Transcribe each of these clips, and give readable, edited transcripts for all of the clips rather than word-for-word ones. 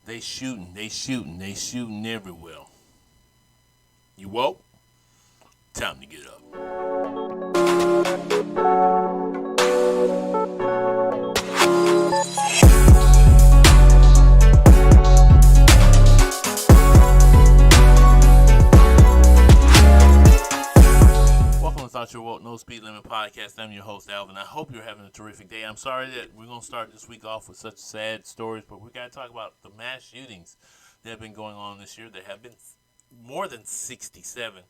They shooting everywhere. You woke? Time to get up. Welcome to Thought Your Woke No Speed Limit Podcast. I'm your host, Alvin. I hope you're having a terrific day. I'm sorry that we're going to start this week off with such sad stories, but we got to talk about the mass shootings that have been going on this year. There have been more than 67.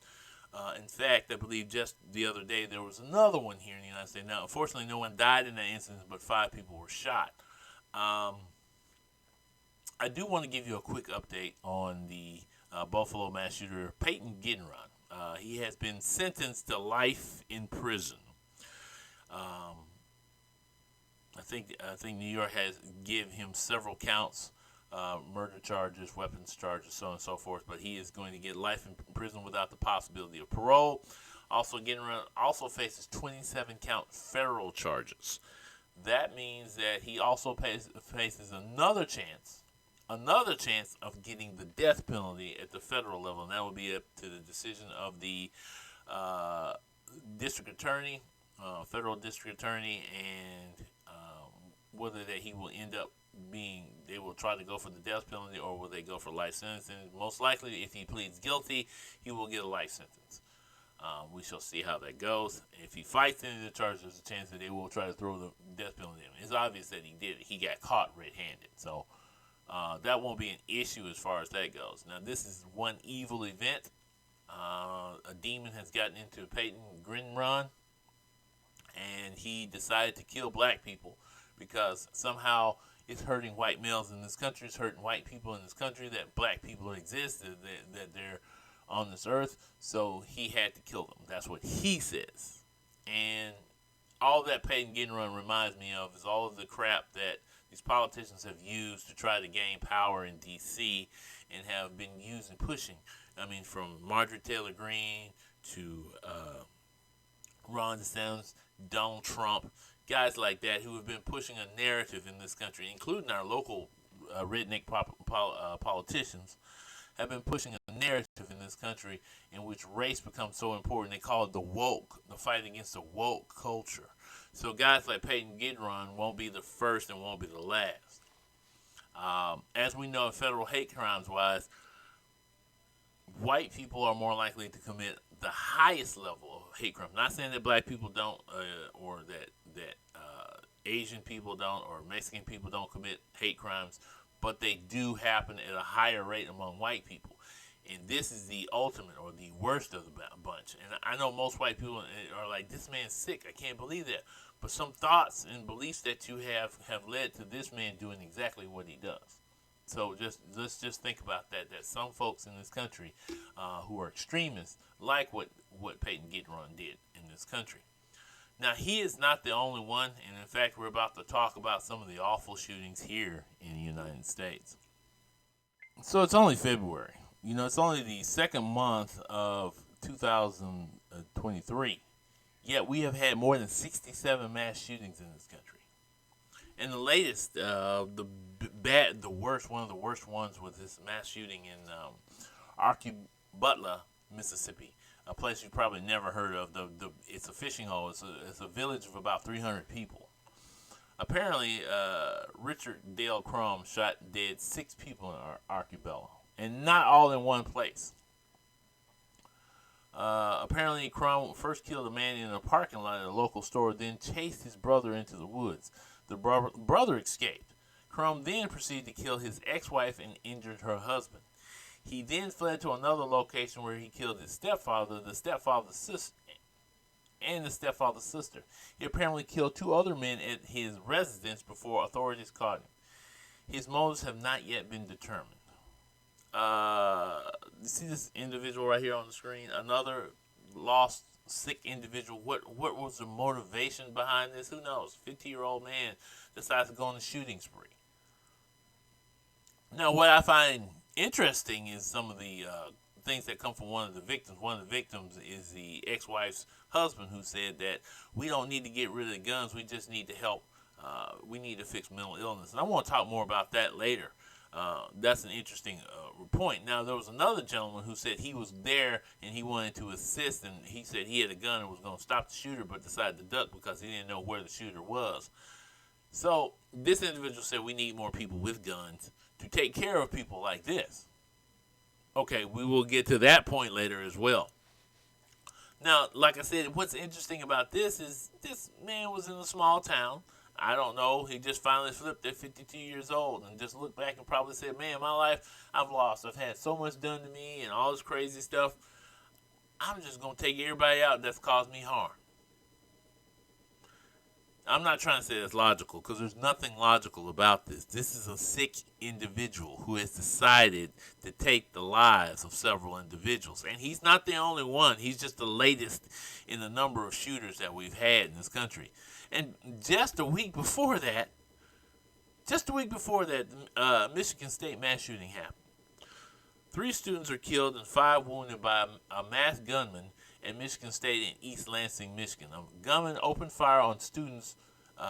In fact, I believe just the other day there was another one here in the United States. Now, unfortunately, no one died in that incident, but 5 people were shot. I do want to give you a quick update on the Buffalo mass shooter, Peyton Gittenron. He has been sentenced to life in prison. Um, I think New York has given him several counts, murder charges, weapons charges, so on and so forth. But he is going to get life in prison without the possibility of parole. Also, Gittenron also faces 27 count federal charges. That means that he also faces another chance of getting the death penalty at the federal level, and that will be up to the decision of the uh, district attorney, federal district attorney, and whether that he will end up being, they will try to go for the death penalty or will they go for life sentence. And most likely, if he pleads guilty, he will get a life sentence. We shall see how that goes. If he fights any of the charges, there's a chance that they will try to throw the death penalty at him. It's obvious that he did it. He got caught red-handed, so that won't be an issue as far as that goes. Now, this is one evil event. A demon has gotten into Peyton Gittenron, and he decided to kill black people because somehow it's hurting white males in this country. It's hurting white people in this country that black people exist, that they're on this earth. So he had to kill them. That's what he says. And all that Peyton Gittenron reminds me of is all of the crap that these politicians have used to try to gain power in D.C. and have been using, pushing. I mean, from Marjorie Taylor Greene to Ron DeSantis, Donald Trump, guys like that who have been pushing a narrative in this country, including our local redneck politicians, have been pushing a narrative in this country in which race becomes so important. They call it the fight against the woke culture. So guys like Peyton Gittenron won't be the first and won't be the last. As we know, federal hate crimes wise, white people are more likely to commit the highest level of hate crime. Not saying that black people don't, or that Asian people don't, or Mexican people don't commit hate crimes, but they do happen at a higher rate among white people. And this is the ultimate or the worst of the bunch. And I know most white people are like, this man's sick. I can't believe that. But some thoughts and beliefs that you have led to this man doing exactly what he does. So let's just think about that. That some folks in this country who are extremists like what Peyton Gittenron did in this country. Now, he is not the only one, and in fact, we're about to talk about some of the awful shootings here in the United States. So it's only February. It's only the second month of 2023. Yet we have had more than 67 mass shootings in this country. And the latest, the worst, one of the worst ones was this mass shooting in Archbutler, Mississippi, a place you probably never heard of. It's a fishing hole. It's a village of about 300 people. Apparently, Richard Dale Crumb shot dead 6 people in Archbutler, and not all in one place. Apparently, Crumb first killed a man in a parking lot at a local store, then chased his brother into the woods. The brother escaped. Crumb then proceeded to kill his ex-wife and injured her husband. He then fled to another location where he killed his stepfather, the stepfather's sister, and the stepfather's sister. He apparently killed 2 other men at his residence before authorities caught him. His motives have not yet been determined. You see this individual right here on the screen? Another lost, sick individual. What was the motivation behind this? Who knows? 50-year-old man decides to go on a shooting spree. Now, what I find interesting is some of the things that come from one of the victims. One of the victims is the ex-wife's husband, who said that we don't need to get rid of the guns. We just need to help. We need to fix mental illness. And I want to talk more about that later. That's an interesting point. Now, there was another gentleman who said he was there and he wanted to assist, and he said he had a gun and was going to stop the shooter, but decided to duck because he didn't know where the shooter was. So, this individual said we need more people with guns to take care of people like this. Okay, we will get to that point later as well. Now, like I said, what's interesting about this is this man was in a small town. I don't know. He just finally flipped at 52 years old and just looked back and probably said, man, my life, I've lost. I've had so much done to me and all this crazy stuff. I'm just going to take everybody out that's caused me harm. I'm not trying to say that's logical because there's nothing logical about this. This is a sick individual who has decided to take the lives of several individuals. And he's not the only one. He's just the latest in the number of shooters that we've had in this country. And just a week before that, Michigan State mass shooting happened. 3 students are killed and 5 wounded by a masked gunman at Michigan State in East Lansing, Michigan. A gunman opened fire on students in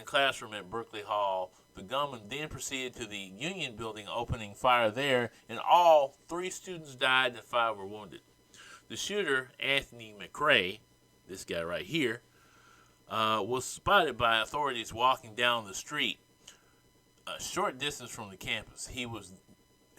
a classroom at Berkeley Hall. The gunman then proceeded to the Union Building, opening fire there, and all 3 students died and 5 were wounded. The shooter, Anthony McRae, this guy right here, was spotted by authorities walking down the street a short distance from the campus.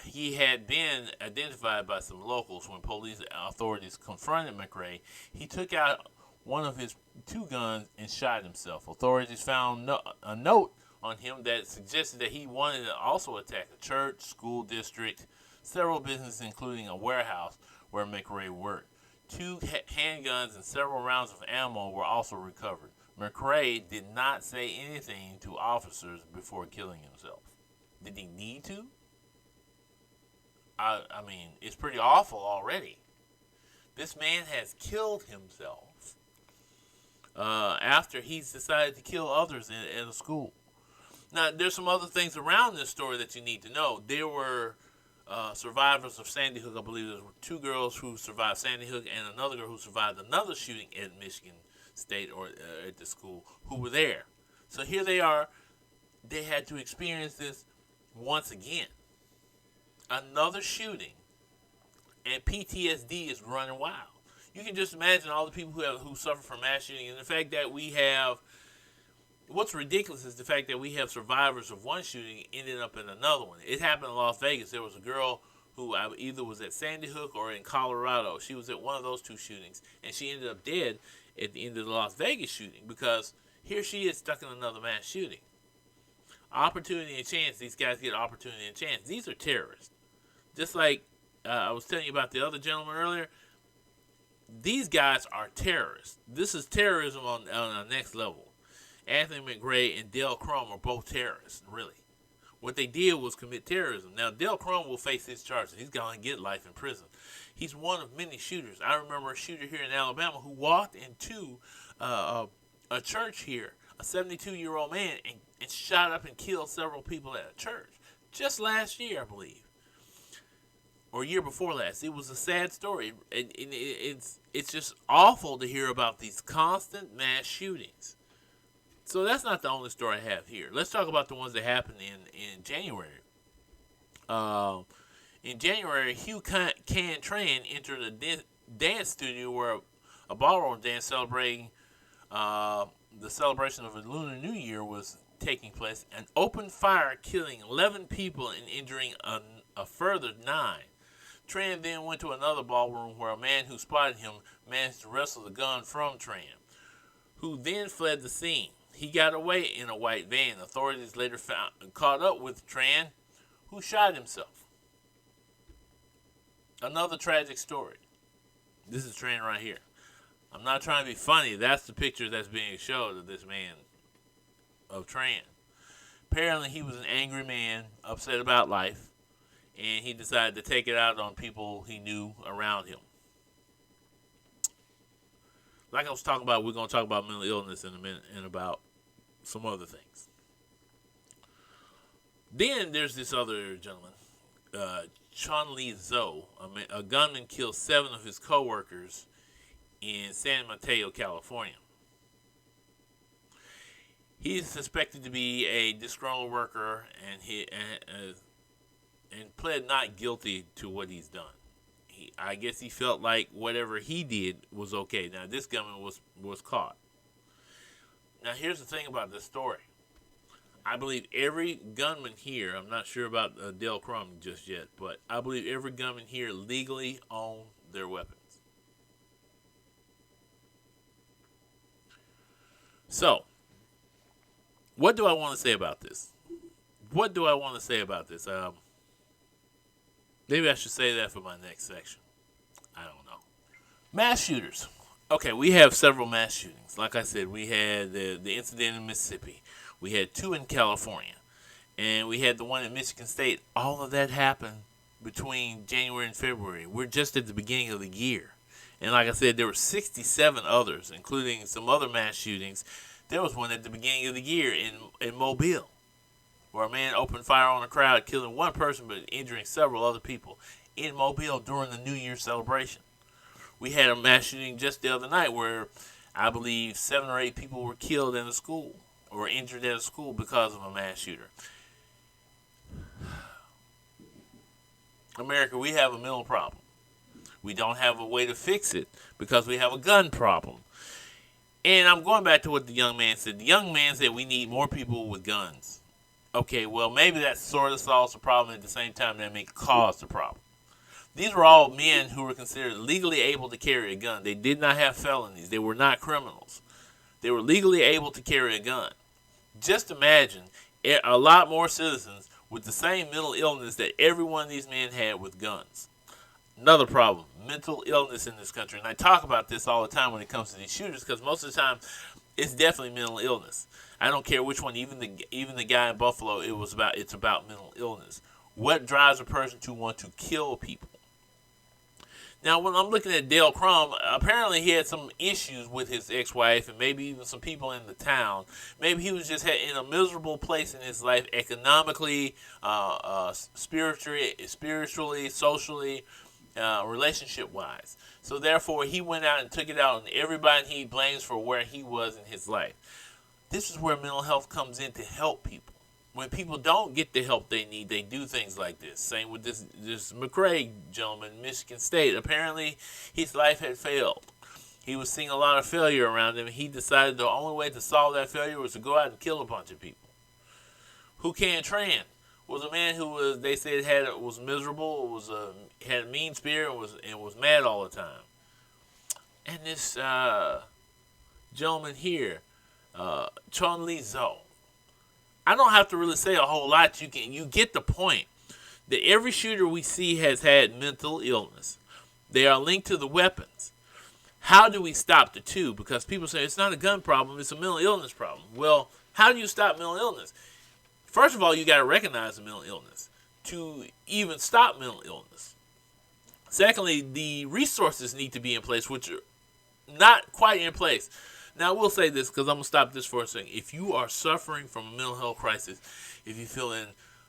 He had been identified by some locals when police authorities confronted McRae. He took out one of his 2 guns and shot himself. Authorities found a note on him that suggested that he wanted to also attack a church, school district, several businesses, including a warehouse where McRae worked. 2 handguns and several rounds of ammo were also recovered. McRae did not say anything to officers before killing himself. Did he need to? I mean, it's pretty awful already. This man has killed himself after he's decided to kill others in a school. Now, there's some other things around this story that you need to know. There were survivors of Sandy Hook. I believe there were 2 girls who survived Sandy Hook and another girl who survived another shooting at Michigan State or at the school who were there. So here they are. They had to experience this once again. Another shooting, and PTSD is running wild. You can just imagine all the people who suffer from mass shooting, and the fact that we have. What's ridiculous is the fact that we have survivors of one shooting ended up in another one. It happened in Las Vegas. There was a girl who either was at Sandy Hook or in Colorado. She was at one of those 2 shootings, and she ended up dead at the end of the Las Vegas shooting because here she is stuck in another mass shooting. Opportunity and chance. These guys get opportunity and chance. These are terrorists. Just like I was telling you about the other gentleman earlier, these guys are terrorists. This is terrorism on the next level. Anthony McRae and Dale Crum are both terrorists, really. What they did was commit terrorism. Now, Dale Crum will face his charges. He's going to get life in prison. He's one of many shooters. I remember a shooter here in Alabama who walked into a church here, a 72-year-old man, and shot up and killed several people at a church. Just last year, I believe. Or year before last. It was a sad story. It's just awful to hear about these constant mass shootings. So that's not the only story I have here. Let's talk about the ones that happened in January. In January, Hugh Can Tran entered a dance studio where a ballroom dance celebrating the celebration of a Lunar New Year was taking place and opened fire, killing 11 people and injuring a further 9. Tran then went to another ballroom where a man who spotted him managed to wrestle the gun from Tran, who then fled the scene. He got away in a white van. Authorities later caught up with Tran, who shot himself. Another tragic story. This is Tran right here. I'm not trying to be funny. That's the picture that's being showed of this man, of Tran. Apparently, he was an angry man, upset about life, and he decided to take it out on people he knew around him. Like I was talking about, we're going to talk about mental illness in a minute and about some other things. Then there's this other gentleman, Chun Li Zhou. A gunman killed 7 of his co-workers in San Mateo, California. He is suspected to be a disgruntled worker, and pled not guilty to what he's done. I guess he felt like whatever he did was okay. Now this gunman was caught. Now here's the thing about this story. I believe every gunman here, I'm not sure about Dale Crum just yet, but I believe every gunman here legally own their weapons. So, what do I want to say about this? What do I want to say about this? Maybe I should say that for my next section. I don't know. Mass shooters. Okay, we have several mass shootings. Like I said, we had the incident in Mississippi. We had 2 in California. And we had the one in Michigan State. All of that happened between January and February. We're just at the beginning of the year. And like I said, there were 67 others, including some other mass shootings. There was one at the beginning of the year in Mobile, where a man opened fire on a crowd, killing one person but injuring several other people in Mobile during the New Year celebration. We had a mass shooting just the other night where I believe 7 or 8 people were killed in a school or injured at a school because of a mass shooter. America, we have a mental problem. We don't have a way to fix it because we have a gun problem. And I'm going back to what the young man said. The young man said we need more people with guns. Okay, well, maybe that sort of solves the problem. At the same time, that may cause the problem. These were all men who were considered legally able to carry a gun. They did not have felonies. They were not criminals. They were legally able to carry a gun. Just imagine a lot more citizens with the same mental illness that every one of these men had with guns. Another problem, mental illness in this country. And I talk about this all the time when it comes to these shooters because most of the time it's definitely mental illness. I don't care which one, even the guy in Buffalo, it's about mental illness. What drives a person to want to kill people? Now, when I'm looking at Dale Crum, apparently he had some issues with his ex-wife and maybe even some people in the town. Maybe he was just in a miserable place in his life economically, spiritually, socially, relationship-wise. So therefore, he went out and took it out on everybody he blames for where he was in his life. This is where mental health comes in to help people. When people don't get the help they need, they do things like this. Same with this McCrae gentleman in Michigan State. Apparently, his life had failed. He was seeing a lot of failure around him, and he decided the only way to solve that failure was to go out and kill a bunch of people. Who Can Tran was a man who they said was miserable, had a mean spirit, and was mad all the time. And this gentleman here, Chun Li Zhou. I don't have to really say a whole lot. You get the point that every shooter we see has had mental illness. They are linked to the weapons. How do we stop the two? Because people say it's not a gun problem, it's a mental illness problem. Well, how do you stop mental illness? First of all, you got to recognize the mental illness to even stop mental illness. Secondly, the resources need to be in place, which are not quite in place. Now, I will say this because I'm going to stop this for a second. If you are suffering from a mental health crisis, if you're feeling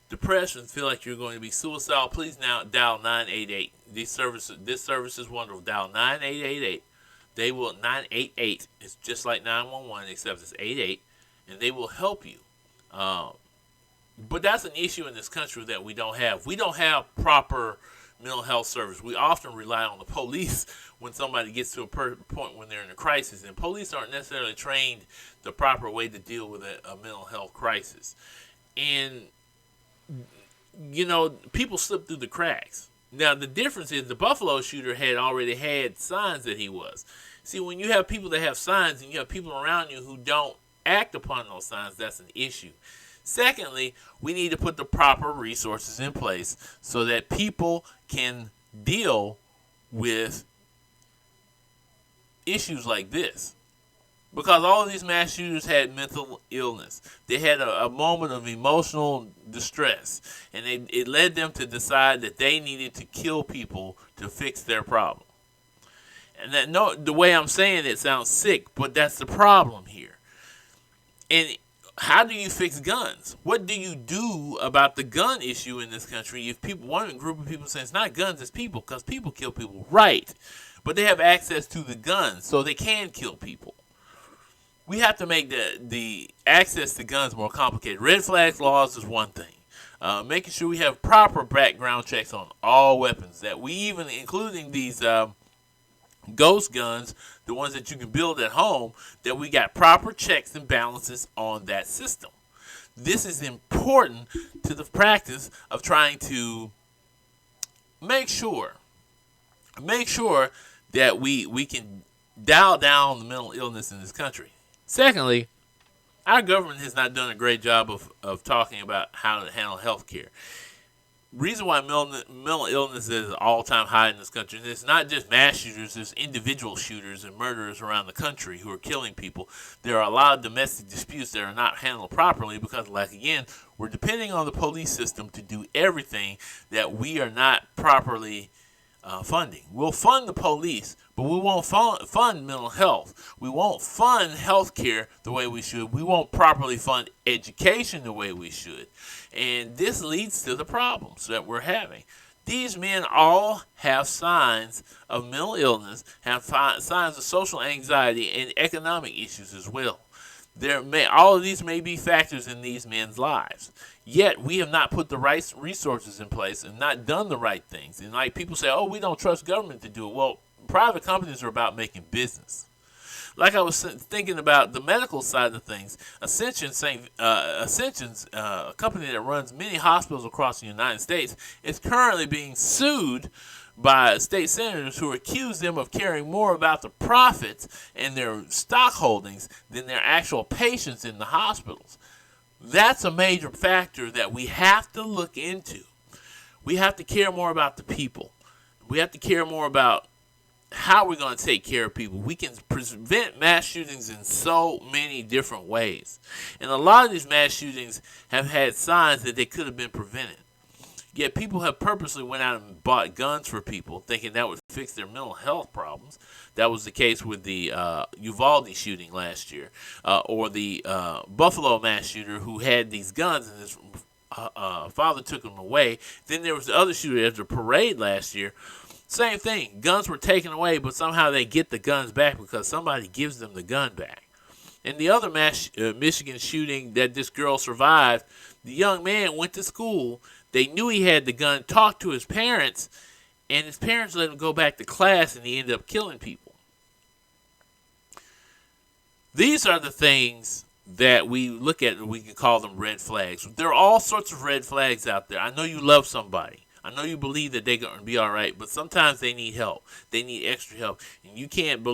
depressed and feel like you're going to be suicidal, please now dial 988. This service is wonderful. Dial 9888. 988. It's just like 911, except it's 88, and they will help you. But that's an issue in this country that we don't have. We don't have proper mental health service. We often rely on the police when somebody gets to a point when they're in a crisis, and police aren't necessarily trained the proper way to deal with a mental health crisis. And, people slip through the cracks. Now, the difference is the Buffalo shooter had already had signs that he was. See, when you have people that have signs and you have people around you who don't act upon those signs, that's an issue. Secondly, we need to put the proper resources in place so that people can deal with issues like this. Because all of these mass shooters had mental illness. They had a moment of emotional distress. And it led them to decide that they needed to kill people to fix their problem. And the way I'm saying it sounds sick, but that's the problem here. And how do you fix guns? What do you do about the gun issue in this country? If one group of people say it's not guns, it's people, because people kill people, right? But they have access to the guns, so they can kill people. we have to make the access to guns more complicated. Red flags laws is one thing. Making sure we have proper background checks on all weapons, that we even, including these ghost guns, the ones that you can build at home, that we got proper checks and balances on that system. This is important to the practice of trying to make sure that we can dial down the mental illness in this country. Secondly, our government has not done a great job of talking about how to handle health care. Reason why mental illness is at an all-time high in this country, and it's not just mass shooters, there's individual shooters and murderers around the country who are killing people. There are a lot of domestic disputes that are not handled properly because, like, again, we're depending on the police system to do everything that we are not properly funding. We'll fund the police, but we won't fund mental health. We won't fund health care the way we should. We won't properly fund education the way we should. And this leads to the problems that we're having. These men all have signs of mental illness, have signs of social anxiety, and economic issues as well. All of these may be factors in these men's lives. Yet we have not put the right resources in place and not done the right things. And like people say, oh, we don't trust government to do it. Well, private companies are about making business. Like I was thinking about the medical side of things, Ascension's a company that runs many hospitals across the United States, is currently being sued by state senators who accuse them of caring more about the profits and their stock holdings than their actual patients in the hospitals. That's a major factor that we have to look into. We have to care more about the people. We have to care more about how we're going to take care of people. We can prevent mass shootings in so many different ways. And a lot of these mass shootings have had signs that they could have been prevented. Yet people have purposely went out and bought guns for people, thinking that would fix their mental health problems. That was the case with the Uvalde shooting last year, or the Buffalo mass shooter who had these guns and his father took them away. Then there was the other shooter at the parade last year. Same thing. Guns were taken away, but somehow they get the guns back because somebody gives them the gun back. And the other Michigan shooting that this girl survived, the young man went to school. They knew he had the gun, talked to his parents, and his parents let him go back to class, and he ended up killing people. These are the things that we look at, and we can call them red flags. There are all sorts of red flags out there. I know you love somebody. I know you believe that they're going to be all right, but sometimes they need help. They need extra help. And you can't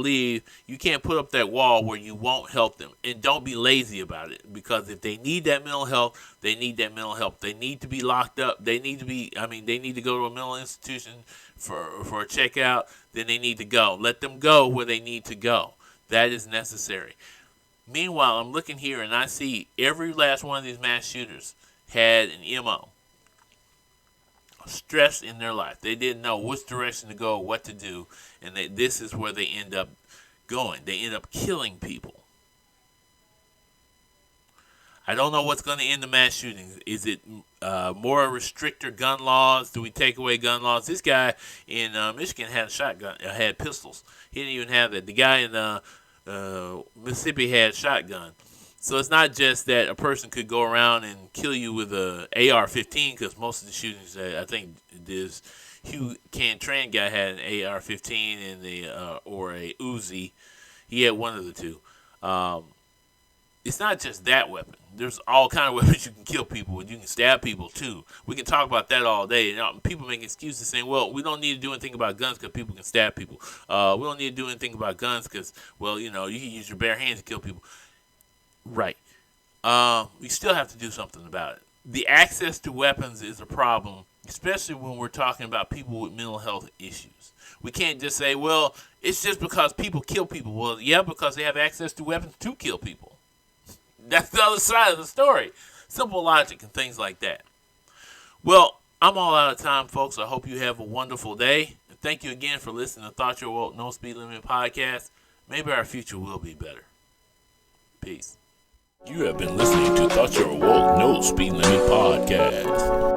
put up that wall where you won't help them. And don't be lazy about it, because if they need that mental health, they need that mental health. They need to be locked up. They need to go to a mental institution for a checkout. Then they need to go. Let them go where they need to go. That is necessary. Meanwhile, I'm looking here and I see every last one of these mass shooters had an MO. Stress in their life. They didn't know which direction to go, what to do, and this is where they end up going. They end up killing people. I don't know what's going to end the mass shootings. Is it more restrictor gun laws? Do we take away gun laws? This guy in Michigan had a shotgun, had pistols. He didn't even have that. The guy in Mississippi had shotgun. So it's not just that a person could go around and kill you with a AR-15, because most of the shootings, I think this Hugh Cantran guy had an AR-15 and or a Uzi. He had one of the two. It's not just that weapon. There's all kind of weapons you can kill people with. You can stab people too. We can talk about that all day. People make excuses saying, well, we don't need to do anything about guns because people can stab people. We don't need to do anything about guns because, well, you can use your bare hands to kill people. Right. We still have to do something about it. The access to weapons is a problem, especially when we're talking about people with mental health issues. We can't just say, well, it's just because people kill people. Well, yeah, because they have access to weapons to kill people. That's the other side of the story. Simple logic and things like that. Well, I'm all out of time, folks. I hope you have a wonderful day. And thank you again for listening to Thought You're Woke No Speed Limit podcast. Maybe our future will be better. Peace. You have been listening to Thought You're Woke No Speed Limit podcast.